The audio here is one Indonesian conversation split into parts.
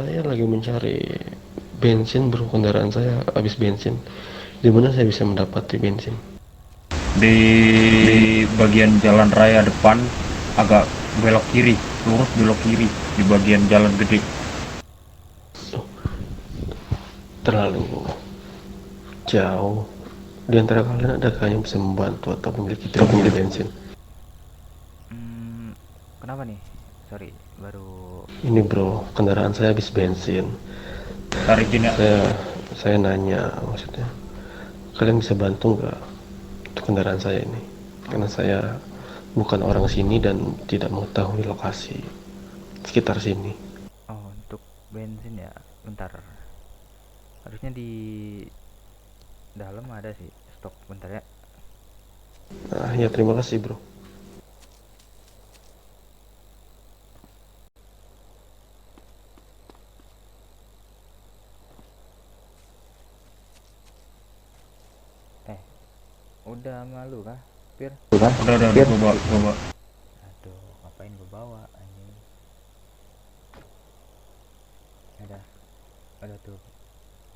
Saya lagi mencari bensin bro, kendaraan saya habis bensin. Di mana saya bisa mendapati bensin? Di bagian jalan raya depan agak belok kiri, lurus belok kiri di bagian jalan gede. Oh, terlalu jauh. Di antara kalian adakah yang bisa membantu atau memiliki trik mengambil bensin? Hmm, kenapa nih? Sorry, baru. Ini bro, kendaraan saya habis bensin. Tarik ya. Saya nanya, maksudnya kalian bisa bantu nggak untuk kendaraan saya ini? Karena Oh, saya bukan orang sini dan tidak mengetahui lokasi sekitar sini. oh, untuk bensin ya. Bentar. Harusnya di dalam ada sih stok. Bentar ya. Nah, ya terima kasih bro. Eh, udah malu kah, Pir? Udah bawa. Aduh, ngapain gue bawa anjing? Ada tuh.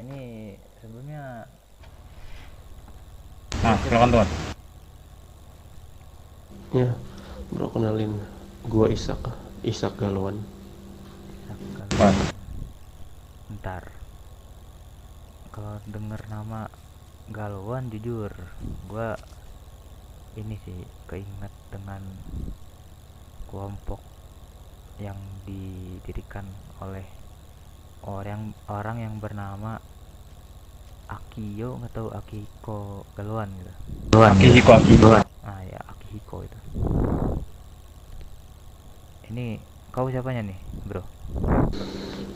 Ini sebelumnya Nah, siapa silakan nih? tuan. Ya bro, kenalin, gua Ishak, Ishak Galwan. Isak Pak, Galwan. Bentar. Kalau denger nama Galwan jujur, gua ini sih keinget dengan kelompok yang didirikan oleh orang yang bernama Akio atau Akiko Galwan gitu. Akihiko. Ah ya, Akihiko itu. Ini kau siapanya nih, bro?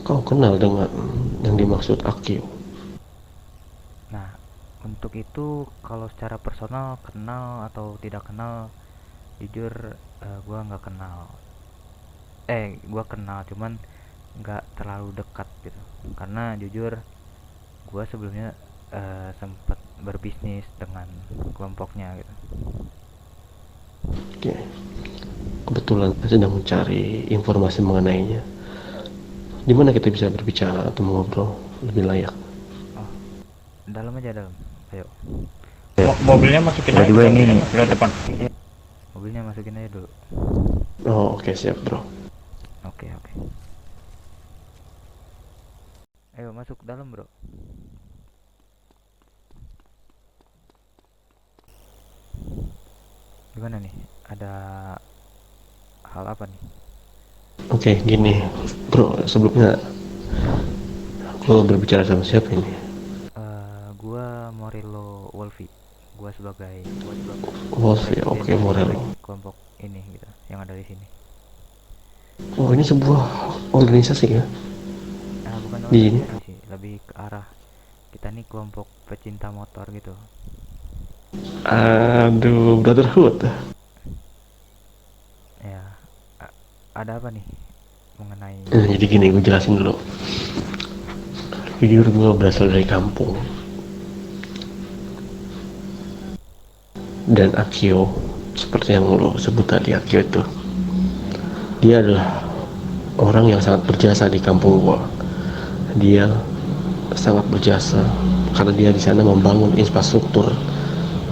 Kau kenal dengan yang dimaksud Akio? Nah, untuk itu kalau secara personal kenal atau tidak kenal, jujur gua nggak kenal. Gua kenal cuman nggak terlalu dekat gitu. Karena jujur gua sebelumnya sempat berbisnis dengan kelompoknya gitu. Oke, kebetulan saya sedang mencari informasi mengenainya. Di mana kita bisa berbicara atau ngobrol lebih layak? Oh, dalam aja dalam. Ayo. Mobilnya masukin aja juga ini lewat depan. Mobilnya masukin aja dulu. Oh oke, siap bro. Oke, oke. Ayo masuk dalam, bro. Gimana nih? Ada hal apa nih? Oke, gini bro, sebelumnya gua berbicara sama siapa ini? Gua Morilo Wolfi. Gua sebagai Wolf ya, presiden oke, dari Morello. kelompok ini gitu, yang ada di sini. Oh, ini sebuah organisasi ya Bukan di ini? organisasi sih, lebih ke arah kita nih kelompok pecinta motor gitu. Aduh, Brotherhood. Ya, ada apa nih mengenai. Jadi gini, gue jelasin dulu. Jujur gue berasal dari kampung, dan Akio seperti yang lo sebut tadi, Akio itu dia adalah orang yang sangat berjasa di kampung gua. Dia sangat berjasa karena dia di sana membangun infrastruktur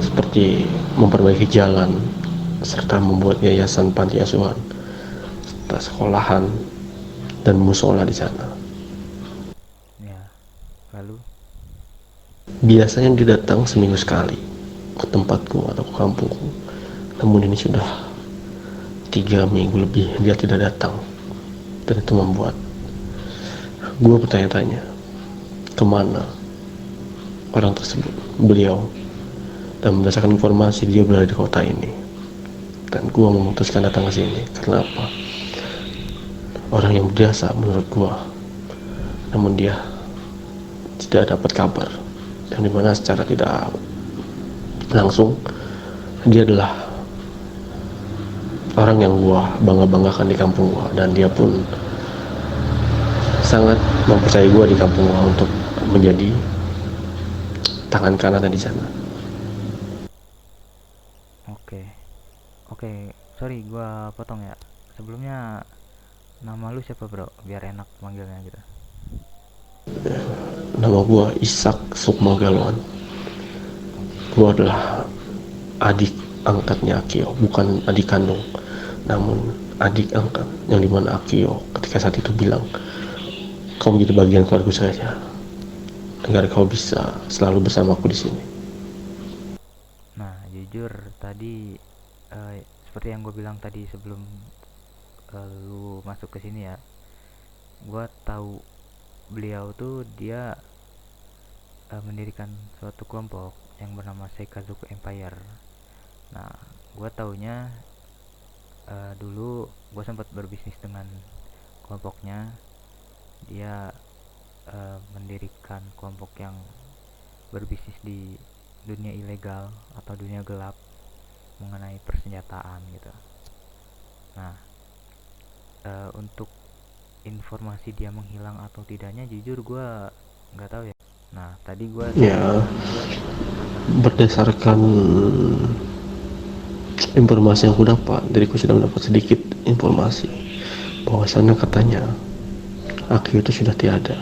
seperti memperbaiki jalan serta membuat yayasan panti asuhan serta sekolahan dan musola di sana. Ya, lalu. Biasanya dia datang seminggu sekali ke tempatku atau ke kampungku, namun ini sudah 3 minggu lebih dia tidak datang, dan itu membuat gue bertanya-tanya kemana orang tersebut, beliau. Dan berdasarkan informasi dia berada di kota ini, dan gue memutuskan datang ke sini karena apa? Orang yang berjasa menurut gue, namun dia tidak dapat kabar, yang dimana secara tidak langsung dia adalah orang yang gue bangga-banggakan di kampung gue, dan dia pun sangat mempercayai gue di kampung gue untuk menjadi tangan kanannya di sana. Oke, oke. Sorry, gua potong ya. Sebelumnya nama lu siapa, bro? Biar enak manggilnya gitu. Nama gua Ishak Sukma Galwan. Oke. Gua adalah adik angkatnya Akio, bukan adik kandung, namun adik angkat, yang dimana Akio ketika saat itu bilang, kau menjadi bagian keluarga saya agar kau bisa selalu bersamaku di sini. Nah, jujur tadi seperti yang gue bilang tadi sebelum lu masuk ke sini ya, gue tahu beliau tuh dia mendirikan suatu kelompok yang bernama Seikazuku Empire. Nah, gue taunya dulu gue sempat berbisnis dengan kelompoknya. Dia mendirikan kelompok yang berbisnis di dunia ilegal atau dunia gelap mengenai persenjataan gitu. Nah, untuk informasi dia menghilang atau tidaknya jujur gue nggak tahu ya. Nah, tadi gue Ya, mendengar berdasarkan informasi yang aku dapat, diriku sudah mendapat sedikit informasi bahwasannya katanya Akio itu sudah tiada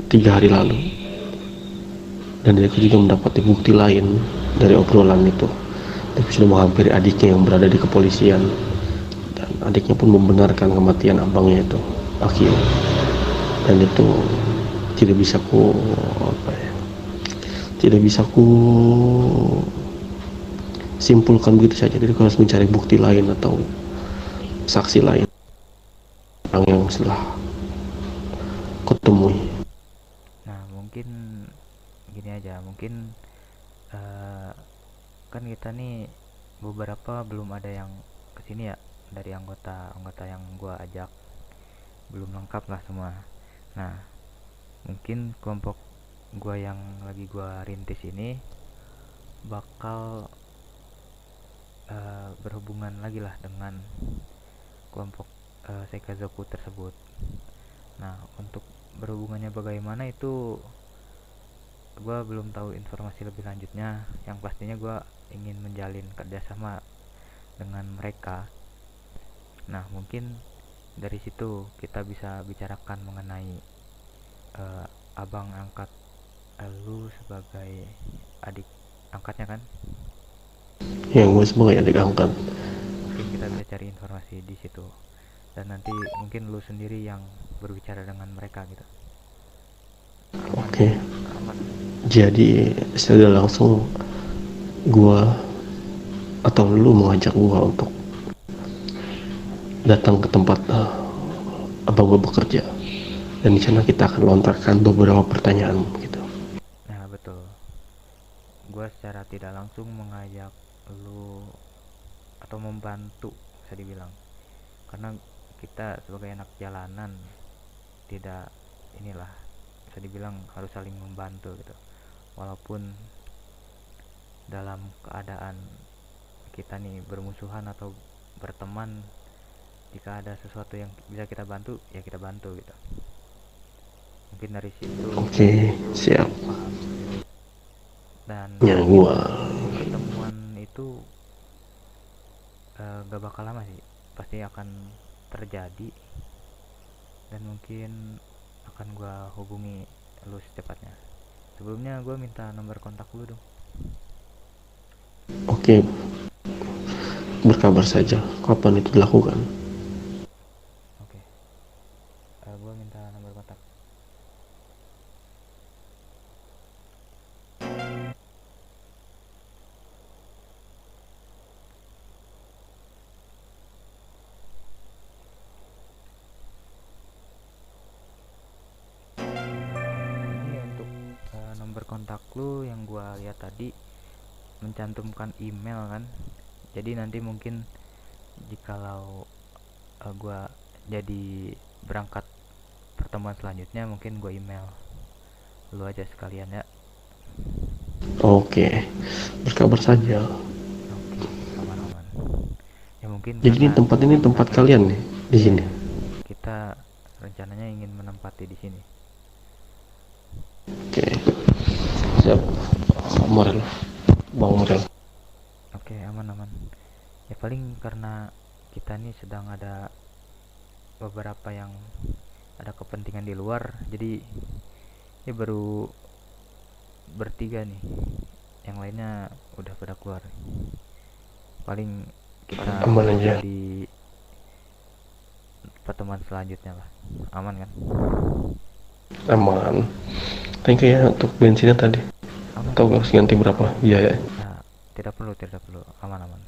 3 hari lalu, dan diriku juga mendapati bukti lain dari obrolan itu. Diriku sudah menghampiri adiknya yang berada di kepolisian, dan adiknya pun membenarkan kematian abangnya itu, Akio. Dan itu tidak bisa ku apa ya, tidak bisa ku simpulkan begitu saja. Jadi harus mencari bukti lain atau saksi lain yang setelah kutemui. Nah, mungkin gini aja, mungkin eh, kan kita nih beberapa belum ada yang kesini ya, dari anggota-anggota yang gua ajak belum lengkap lah semua. Nah, mungkin kelompok gua yang lagi gua rintis ini bakal berhubungan lagi lah dengan kelompok Seikazoku tersebut. Nah, untuk berhubungannya bagaimana itu gue belum tahu informasi lebih lanjutnya. Yang pastinya gue ingin menjalin kerjasama dengan mereka. Nah, mungkin dari situ kita bisa bicarakan mengenai abang angkat lu sebagai adik angkatnya kan. Yang gue sebagai adik angkat. Mungkin kita bisa cari informasi di situ, dan nanti mungkin lu sendiri yang berbicara dengan mereka gitu. Aman ya? Oke, jadi secara langsung gue atau lu mengajak gue untuk datang ke tempat abang gue bekerja, dan di sana kita akan lontarkan beberapa pertanyaan gitu. Nah, betul. Gue secara tidak langsung mengajak lu atau membantu, bisa dibilang, karena kita sebagai anak jalanan tidak inilah, bisa dibilang harus saling membantu gitu. Walaupun dalam keadaan kita nih bermusuhan atau berteman, jika ada sesuatu yang bisa kita bantu ya kita bantu gitu. Mungkin dari situ Oke, siap. lu paham. Dan Yang mungkin gue pertemuan itu gak bakal lama sih, pasti akan terjadi, dan mungkin akan gue hubungi lu secepatnya. Sebelumnya gue minta nomor kontak lu dong. oke, berkabar saja kapan itu dilakukan. Oke. Gue minta nomor kontak. Ini untuk nomor kontak lu yang gue lihat tadi mencantumkan email kan. Jadi nanti mungkin jikalau gue jadi berangkat pertemuan selanjutnya, mungkin gue email lu aja sekalian ya. Oke, berkabar saja. Oke, aman-aman. Ya mungkin Jadi karena ini tempat kalian nih di iya, sini. kita rencananya ingin menempati di sini. Oke, siap. Morel, Bang Morel. Oke, aman-aman. Ya paling karena kita nih sedang ada beberapa yang ada kepentingan di luar, jadi Ya baru bertiga nih, yang lainnya udah pada keluar. Paling kita Aman ngobrol aja. di pertemuan selanjutnya lah. Aman kan? Aman. Thank you ya untuk bensinnya tadi. Aman, Atau aman. harus ganti berapa biaya? Nah, tidak perlu, aman, aman.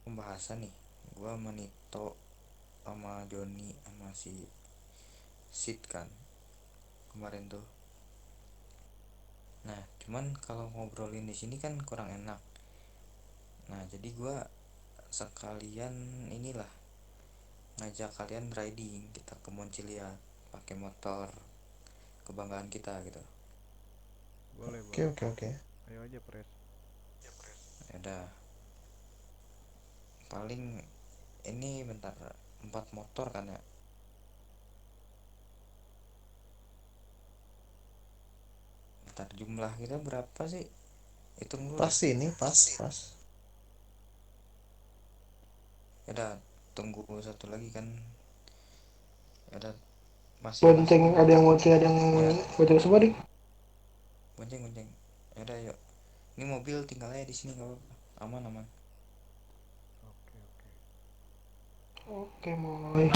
Pembahasan nih, gua sama Nito sama Joni sama si Sid kan kemarin tuh. Nah, cuman kalau ngobrolin di sini kan kurang enak. Nah, jadi gua sekalian inilah ngajak kalian riding kita ke Monciliat pakai motor kebanggaan kita gitu. Boleh, Oke, boleh. oke, oke. Ayo aja, Pres. Ya udah, paling ini bentar, 4 motor kan ya. Bentar, jumlah kita berapa sih? Hitung dulu Pas deh. ini, pas. Ya udah, tunggu satu lagi kan. Ya udah, masing-masing. Bonceng, ada yang bonceng, ada yang Ya, bonceng semua nih. gonceng gonceng. Ya udah, yuk. Ini mobil tinggal aja di sini, nggak apa-apa. Aman, aman. Oke, oke. Oke, mulai.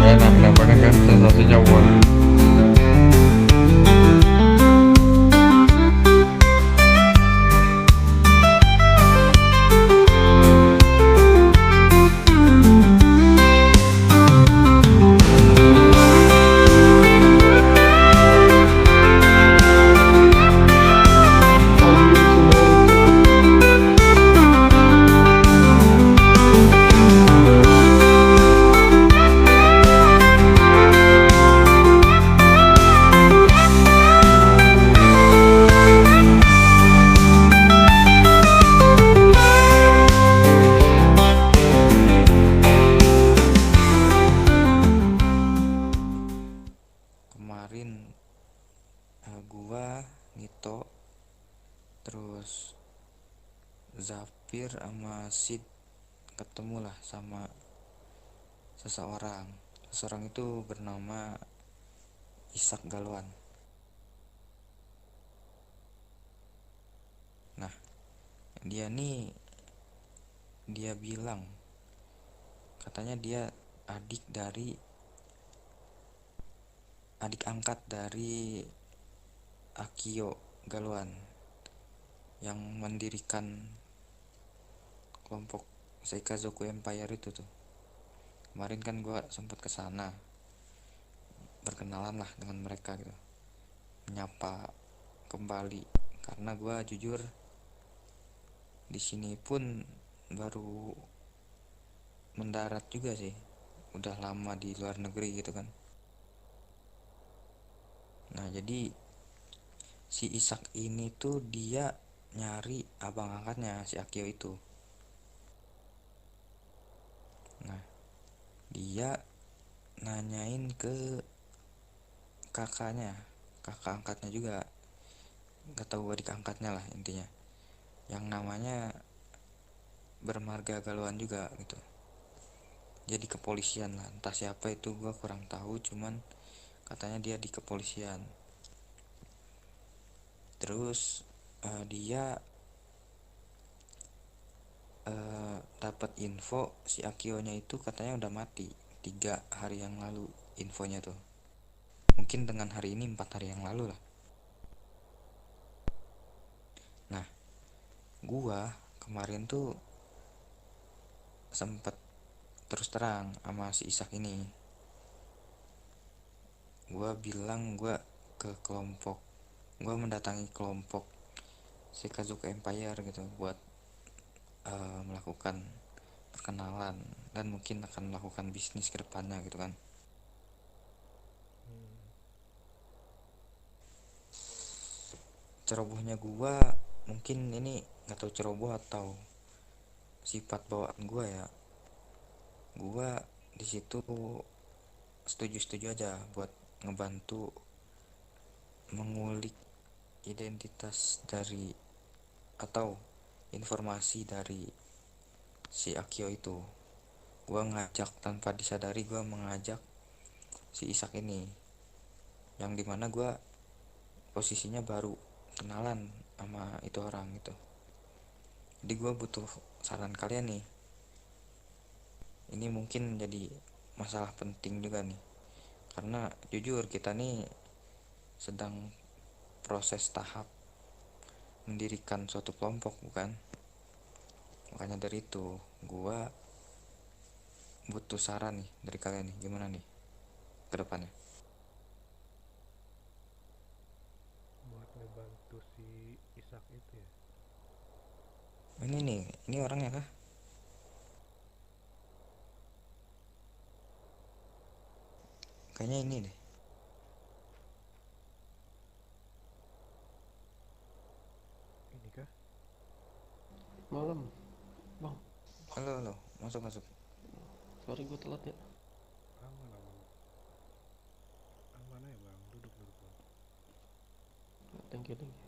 Enak, dapatkan kan sensasinya, wah. Kemarin gua, Nito, terus Zafir sama Sid ketemu lah sama seseorang. Seseorang itu bernama Ishak Galwan. Nah, dia bilang katanya dia adik angkat dari Akio Galwan yang mendirikan kelompok Seikazoku Empire itu tuh. Kemarin kan gue sempat kesana, berkenalan lah dengan mereka gitu, menyapa kembali, karena gue jujur di sini pun baru mendarat juga sih, udah lama di luar negeri gitu kan. Nah, jadi si Ishak ini tuh dia nyari abang angkatnya si Akio itu. Nah, dia nanyain ke kakak angkatnya juga, gak tahu adik angkatnya lah intinya, yang namanya bermarga Galuan juga gitu. Jadi kepolisian lah, entah siapa itu gue kurang tahu, cuman katanya dia di kepolisian. Terus dia dapat info si Akionya itu katanya udah mati 3 hari yang lalu, infonya tuh. Mungkin dengan hari ini 4 hari yang lalu lah. Nah, gua kemarin tuh sempet terus terang sama si Isak ini. Gua bilang gua mendatangi kelompok si Kazuka Empire gitu buat melakukan perkenalan dan mungkin akan melakukan bisnis ke depannya gitu kan. Cerobohnya gua, mungkin ini nggak tahu ceroboh atau sifat bawaan gua ya. Gua di situ setuju-setuju aja buat ngebantu mengulik identitas dari atau informasi dari si Akio itu. Gua ngajak tanpa disadari, gua mengajak si Isak ini, yang dimana gua posisinya baru kenalan sama itu orang gitu. Jadi gua butuh saran kalian nih. Ini mungkin jadi masalah penting juga nih, karena jujur kita nih sedang proses tahap mendirikan suatu kelompok bukan. Makanya dari itu gua butuh saran nih dari kalian nih, gimana nih ke depannya. Buat ngebantu si Isak itu ya. Ini orangnya kah? Kayaknya ini deh. Ini kah? Malam, bang. Halo, halo, masuk masuk. Sorry gue telat ya. Aman aman. Aman ya bang, duduk duduk bang. Thank you, thank you.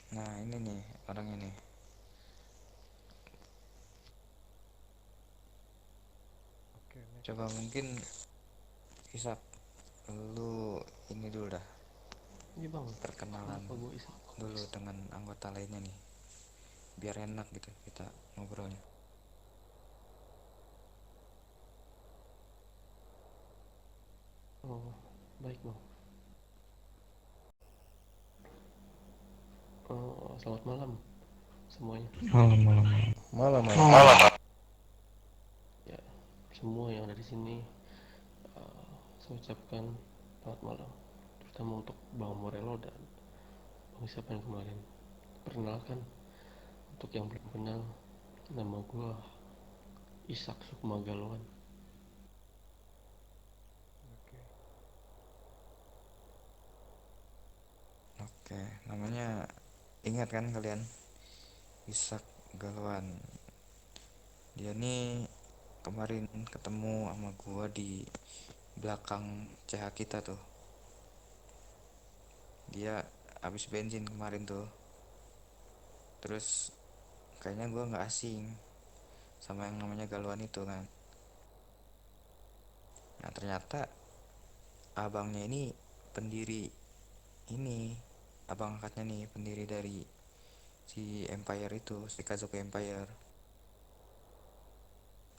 Nah ini nih orangnya nih. Oke next. Coba mungkin Isak, lu ini dulu dah, Iya bang. perkenalan Kenapa gue Isak? dulu dengan anggota lainnya nih, biar enak gitu kita ngobrolnya. Oh, baik bang. Oh, selamat malam semuanya. Malam malam malam malam. Ya, semua yang ada di sini saya ucapkan selamat malam. Terutama untuk Bang Morelo dan Bang siapa yang kemarin. Perkenalkan, untuk yang belum kenal, nama gue Isak Sukma Galwan. Oke. Oke, namanya ingat kan kalian, Isak Galwan. Dia nih kemarin ketemu sama gua di belakang CH kita tuh. Dia habis bensin kemarin tuh. Terus kayaknya gua nggak asing sama yang namanya Galwan itu kan. Nah ternyata abangnya ini pendiri ini, abang angkatnya nih pendiri dari si Empire itu, si Kazuka Empire.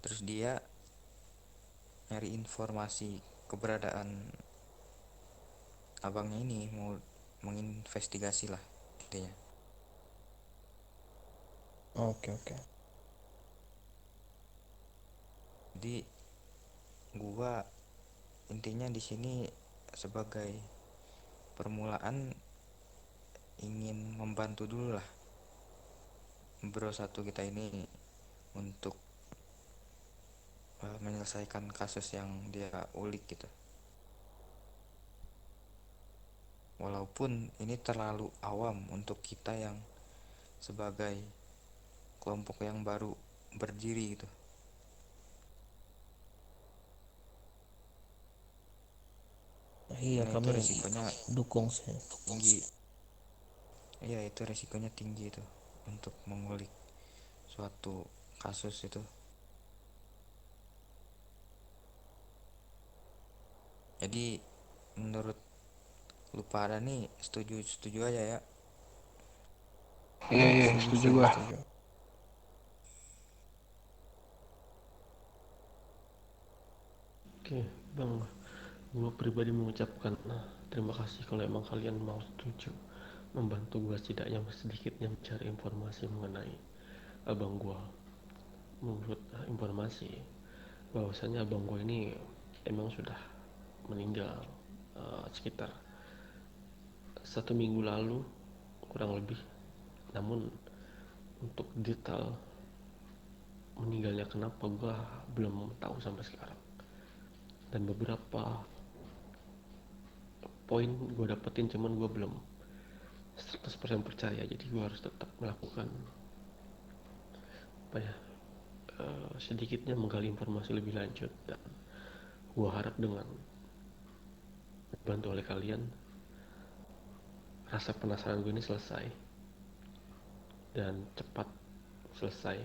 Terus dia nyari informasi keberadaan abangnya ini, mau menginvestigasi lah intinya. Oke oke. Jadi gua intinya di sini sebagai permulaan ingin membantu dulu lah bro satu kita ini untuk menyelesaikan kasus yang dia ulik gitu. Walaupun ini terlalu awam untuk kita yang sebagai kelompok yang baru berdiri gitu. Iya, Nah itu kami resikonya dukung sih. tinggi. Iya itu resikonya tinggi itu untuk mengulik suatu kasus itu. Jadi menurut lu pada nih setuju aja ya. Iya, iya, setuju gue. Oke, bang. Gue pribadi mengucapkan terima kasih kalau emang kalian mau setuju membantu gue setidaknya sedikitnya mencari informasi mengenai abang gue. Menurut informasi bahwasanya abang gue ini emang sudah meninggal sekitar 1 minggu lalu kurang lebih. Namun untuk detail meninggalnya kenapa gue belum tahu sampai sekarang, dan beberapa poin gue dapetin cuman gue belum 100% percaya, jadi gue harus tetap melakukan apa ya, sedikitnya menggali informasi lebih lanjut. Dan gue harap dengan dibantu oleh kalian rasa penasaran gue ini selesai dan cepat selesai.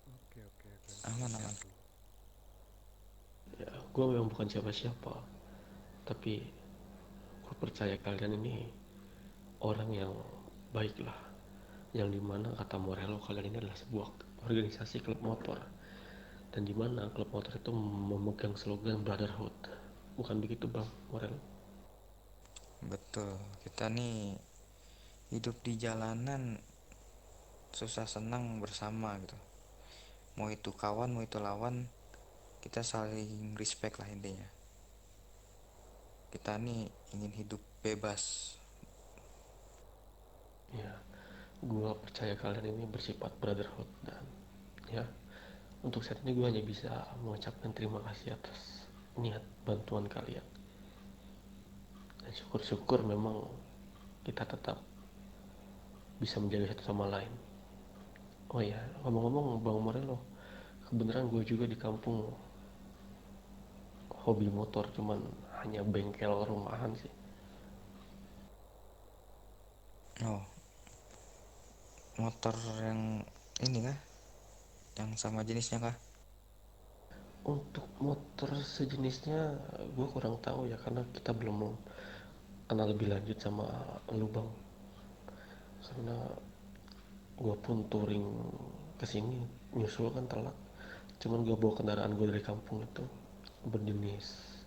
Oke oke, dan Aman aman. Ya, gue memang bukan siapa-siapa, tapi gue percaya kalian ini orang yang baik lah, yang dimana kata Morello kalian ini adalah sebuah organisasi klub motor, dan dimana klub motor itu memegang slogan brotherhood. Bukan begitu Bang Morello? Betul, kita nih hidup di jalanan susah senang bersama gitu. Mau itu kawan, mau itu lawan, kita saling respect lah intinya. Kita nih ingin hidup bebas. Ya, gue percaya kalian ini bersifat brotherhood, dan ya untuk saat ini gue hanya bisa mengucapkan terima kasih atas niat bantuan kalian, dan syukur-syukur memang kita tetap bisa menjaga satu sama lain. Oh ya, ngomong-ngomong Bang Morello, kebenaran gue juga di kampung hobi motor, cuman hanya bengkel rumahan sih. Oh, motor yang ini kah? Yang sama jenisnya kah? Untuk motor sejenisnya gue kurang tahu ya, karena kita belum kenal lebih lanjut sama lu Bang. Karena gue pun touring kesini nyusul kan telat, cuman gue bawa kendaraan gue dari kampung itu berjenis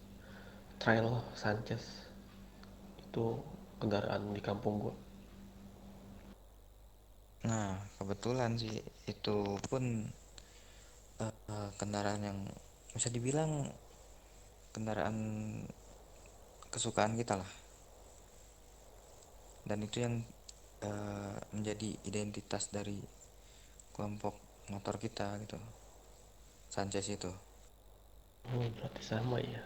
Trail Sanchez, itu kendaraan di kampung gue. Nah, kebetulan sih itu pun kendaraan yang bisa dibilang kendaraan kesukaan kita lah. Dan itu yang menjadi identitas dari kelompok motor kita gitu, Sanchez itu. Oh, berarti sama ya.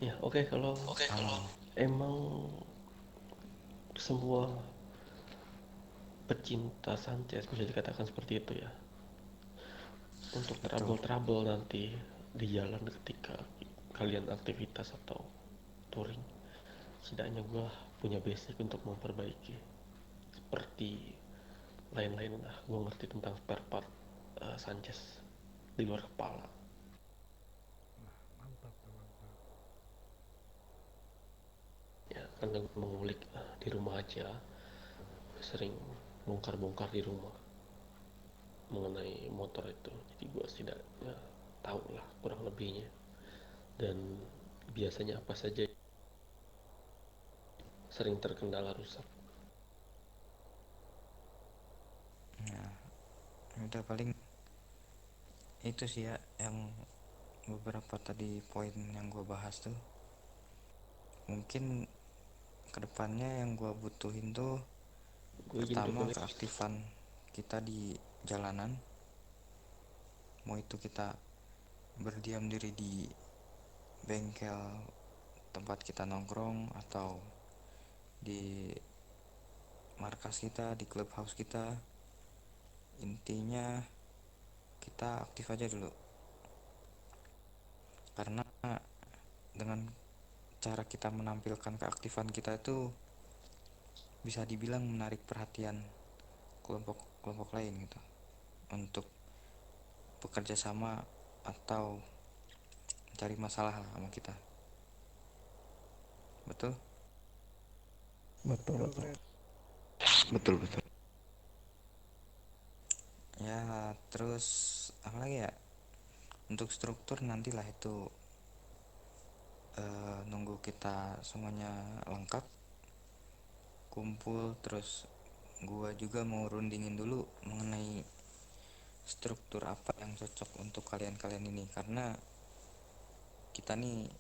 Ya oke, kalau Aman. emang semua pecinta Sanchez bisa dikatakan seperti itu ya. Untuk Betul. trouble-trouble nanti di jalan ketika kalian aktivitas atau touring, setidaknya gue punya basic untuk memperbaiki. Seperti lain-lain lah, gue ngerti tentang spare part Sanchez di luar kepala. Nah, mantap tuh, mantap. Ya karena gue mengulik di rumah aja, sering bongkar-bongkar di rumah mengenai motor itu, jadi gue setidaknya tahu lah kurang lebihnya, dan biasanya apa saja sering terkendala rusak. Nah, udah paling itu sih ya yang beberapa tadi poin yang gue bahas tuh. Mungkin kedepannya yang gue butuhin tuh Gue izin pertama berkonek. keaktifan kita di jalanan. Mau itu kita berdiam diri di bengkel tempat kita nongkrong, atau di markas kita, di clubhouse kita. Intinya kita aktif aja dulu, karena dengan cara kita menampilkan keaktifan kita itu bisa dibilang menarik perhatian kelompok-kelompok lain gitu untuk bekerja sama atau cari masalah sama kita. Betul? Betul, Betul, betul. Bres. Betul betul. Ya, terus apa lagi ya? Untuk struktur nantilah itu nunggu kita semuanya lengkap kumpul, terus gua juga mau rundingin dulu mengenai struktur apa yang cocok untuk kalian-kalian ini, karena kita nih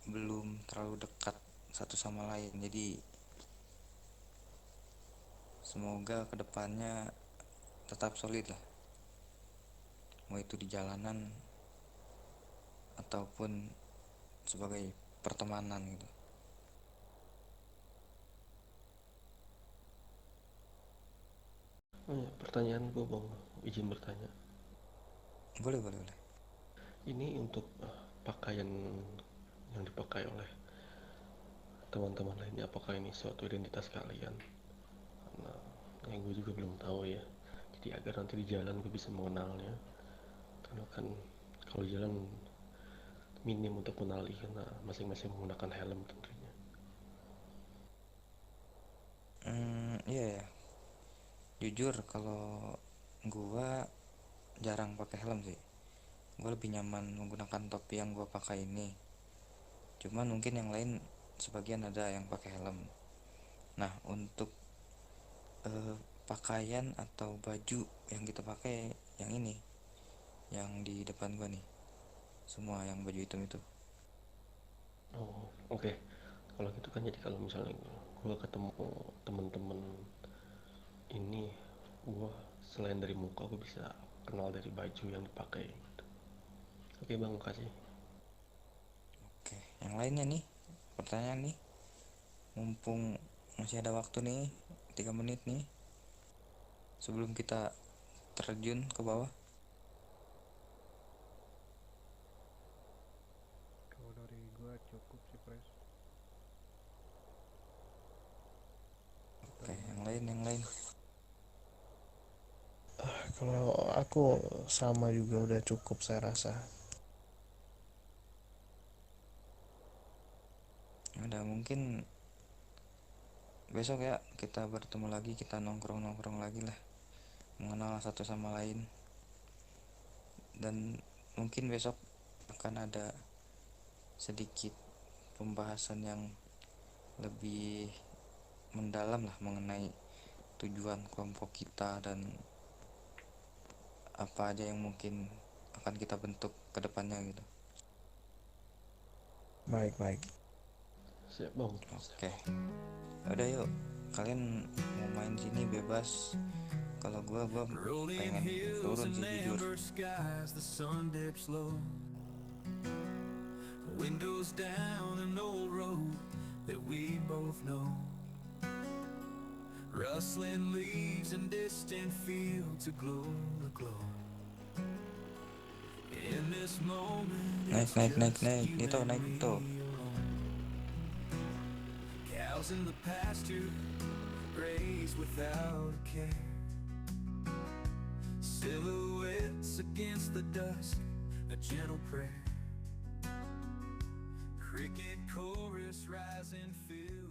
belum terlalu dekat satu sama lain. Jadi semoga kedepannya tetap solid lah, mau itu di jalanan ataupun sebagai pertemanan gitu. Oh ya, pertanyaan gue bang, izin bertanya. Boleh, boleh, boleh. Ini untuk pakaian yang dipakai oleh teman-teman lainnya, apakah ini suatu identitas kalian? Karena yang gue juga belum tahu ya. Jadi agar nanti di jalan gue bisa mengenalnya. Karena kan kalau di jalan minim untuk mengenali karena masing-masing menggunakan helm tentunya. Iya ya. Jujur kalau gua jarang pakai helm sih. Gua lebih nyaman menggunakan topi yang gua pakai ini. Cuman mungkin yang lain sebagian ada yang pakai helm. Nah, untuk pakaian atau baju yang kita pakai yang ini, yang di depan gua nih. Semua yang baju hitam itu. Oh, oke. Kalau gitu kan jadi kalau misalnya gue ketemu temen-temen ini, gue selain dari muka gue bisa kenal dari baju yang dipakai gitu. Oke bang, makasih. Oke, yang lainnya nih, pertanyaan nih. Mumpung masih ada waktu nih, 3 menit nih sebelum kita terjun ke bawah. Kalau dari gua cukup sih, Pres. Kita Oke, yang mengenal lain. Kalau aku sama juga udah cukup saya rasa. Ada mungkin besok ya kita bertemu lagi, kita nongkrong lagi lah, mengenal satu sama lain. Dan mungkin besok akan ada sedikit pembahasan yang lebih mendalam lah mengenai tujuan kelompok kita dan apa aja yang mungkin akan kita bentuk ke depannya gitu. Baik. Siap bang. Oke. Udah yuk, kalian mau main sini bebas. Kalau gua pengen turun sih jujur. Windows down an old road that we both know. Rustling leaves and distant fields aglow. In this moment, Naik. Itu. cows in the pasture graze without a care. Silhouettes against the dusk, a gentle prayer. Cricket chorus rising, fill